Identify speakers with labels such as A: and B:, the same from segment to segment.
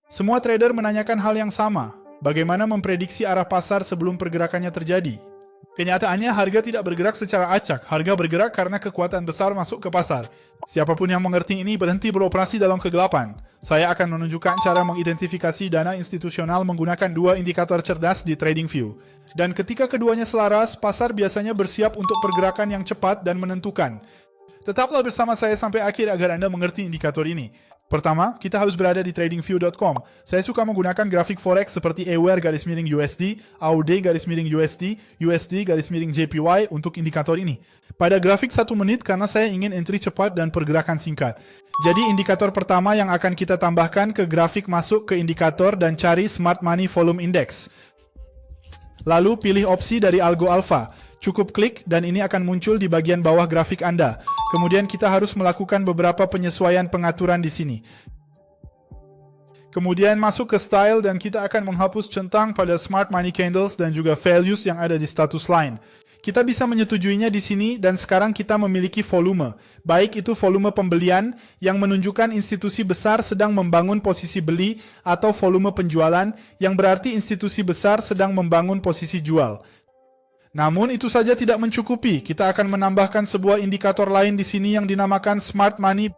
A: Semua trader menanyakan hal yang sama, bagaimana memprediksi arah pasar sebelum pergerakannya terjadi. Kenyataannya harga tidak bergerak secara acak, harga bergerak karena kekuatan besar masuk ke pasar. Siapapun yang mengerti ini berhenti beroperasi dalam kegelapan. Saya akan menunjukkan cara mengidentifikasi dana institusional menggunakan dua indikator cerdas di TradingView. Dan ketika keduanya selaras, pasar biasanya bersiap untuk pergerakan yang cepat dan menentukan. Tetaplah bersama saya sampai akhir agar Anda mengerti indikator ini. Pertama, kita harus berada di tradingview.com. Saya suka menggunakan grafik forex seperti EWR_USD, AUD_USD, USD_JPY untuk indikator ini. Pada grafik 1 menit karena saya ingin entry cepat dan pergerakan singkat. Jadi indikator pertama yang akan kita tambahkan ke grafik masuk ke indikator dan cari Smart Money Volume Index. Lalu pilih opsi dari Algo Alpha. Cukup klik dan ini akan muncul di bagian bawah grafik Anda. Kemudian kita harus melakukan beberapa penyesuaian pengaturan di sini. Kemudian masuk ke Style dan kita akan menghapus centang pada Smart Money Candles dan juga Values yang ada di status line. Kita bisa menyetujuinya di sini dan sekarang kita memiliki volume. Baik itu volume pembelian yang menunjukkan institusi besar sedang membangun posisi beli atau volume penjualan yang berarti institusi besar sedang membangun posisi jual. Namun itu saja tidak mencukupi. Kita akan menambahkan sebuah indikator lain di sini yang dinamakan Smart Money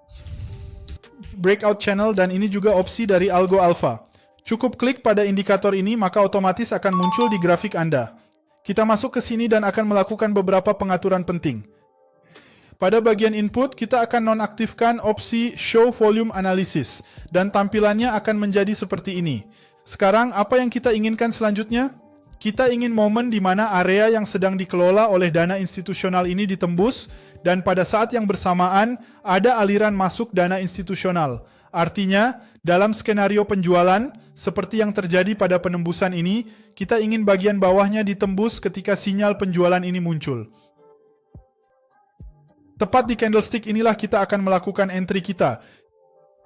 A: Breakout Channel dan ini juga opsi dari Algo Alpha. Cukup klik pada indikator ini maka otomatis akan muncul di grafik Anda. Kita masuk ke sini dan akan melakukan beberapa pengaturan penting. Pada bagian input, kita akan nonaktifkan opsi Show Volume Analysis dan tampilannya akan menjadi seperti ini. Sekarang, apa yang kita inginkan selanjutnya? Kita ingin momen di mana area yang sedang dikelola oleh dana institusional ini ditembus dan pada saat yang bersamaan ada aliran masuk dana institusional. Artinya, dalam skenario penjualan, seperti yang terjadi pada penembusan ini, kita ingin bagian bawahnya ditembus ketika sinyal penjualan ini muncul. Tepat di candlestick inilah kita akan melakukan entry kita.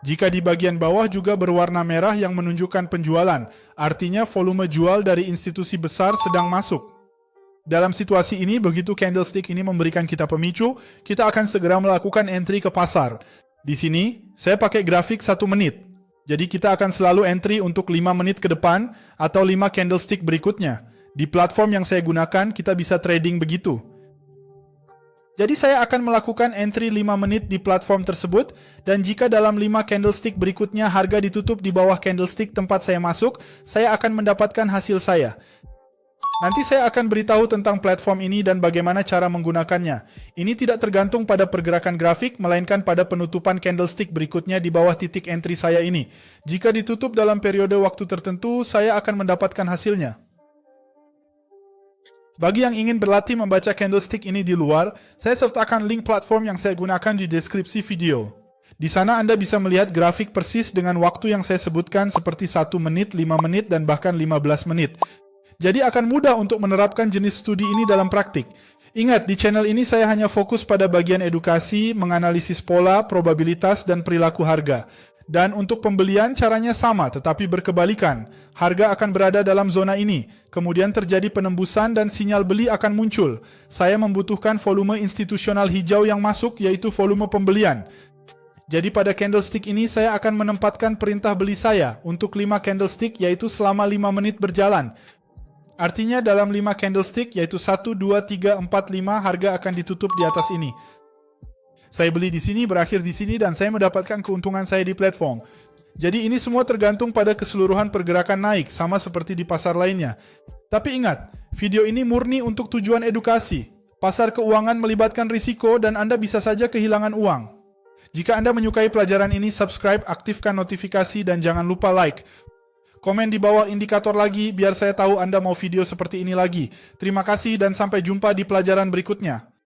A: Jika di bagian bawah juga berwarna merah yang menunjukkan penjualan, artinya volume jual dari institusi besar sedang masuk. Dalam situasi ini, begitu candlestick ini memberikan kita pemicu, kita akan segera melakukan entry ke pasar. Di sini, saya pakai grafik 1 menit. Jadi kita akan selalu entry untuk 5 menit ke depan atau 5 candlestick berikutnya. Di platform yang saya gunakan, kita bisa trading begitu. Jadi saya akan melakukan entry 5 menit di platform tersebut dan jika dalam 5 candlestick berikutnya harga ditutup di bawah candlestick tempat saya masuk, saya akan mendapatkan hasil saya. Nanti saya akan beritahu tentang platform ini dan bagaimana cara menggunakannya. Ini tidak tergantung pada pergerakan grafik, melainkan pada penutupan candlestick berikutnya di bawah titik entry saya ini. Jika ditutup dalam periode waktu tertentu, saya akan mendapatkan hasilnya. Bagi yang ingin berlatih membaca candlestick ini di luar, saya sertakan link platform yang saya gunakan di deskripsi video. Di sana Anda bisa melihat grafik persis dengan waktu yang saya sebutkan seperti 1 menit, 5 menit, dan bahkan 15 menit. Jadi akan mudah untuk menerapkan jenis studi ini dalam praktik. Ingat, di channel ini saya hanya fokus pada bagian edukasi, menganalisis pola, probabilitas, dan perilaku harga. Dan untuk pembelian caranya sama tetapi berkebalikan. Harga akan berada dalam zona ini. Kemudian terjadi penembusan dan sinyal beli akan muncul. Saya membutuhkan volume institusional hijau yang masuk yaitu volume pembelian. Jadi pada candlestick ini saya akan menempatkan perintah beli saya untuk 5 candlestick yaitu selama 5 menit berjalan. Artinya dalam 5 candlestick yaitu 1, 2, 3, 4, 5 harga akan ditutup di atas ini. Saya beli di sini, berakhir di sini, dan saya mendapatkan keuntungan saya di platform. Jadi ini semua tergantung pada keseluruhan pergerakan naik, sama seperti di pasar lainnya. Tapi ingat, video ini murni untuk tujuan edukasi. Pasar keuangan melibatkan risiko dan Anda bisa saja kehilangan uang. Jika Anda menyukai pelajaran ini, subscribe, aktifkan notifikasi, dan jangan lupa like. Komen di bawah indikator lagi, biar saya tahu Anda mau video seperti ini lagi. Terima kasih dan sampai jumpa di pelajaran berikutnya.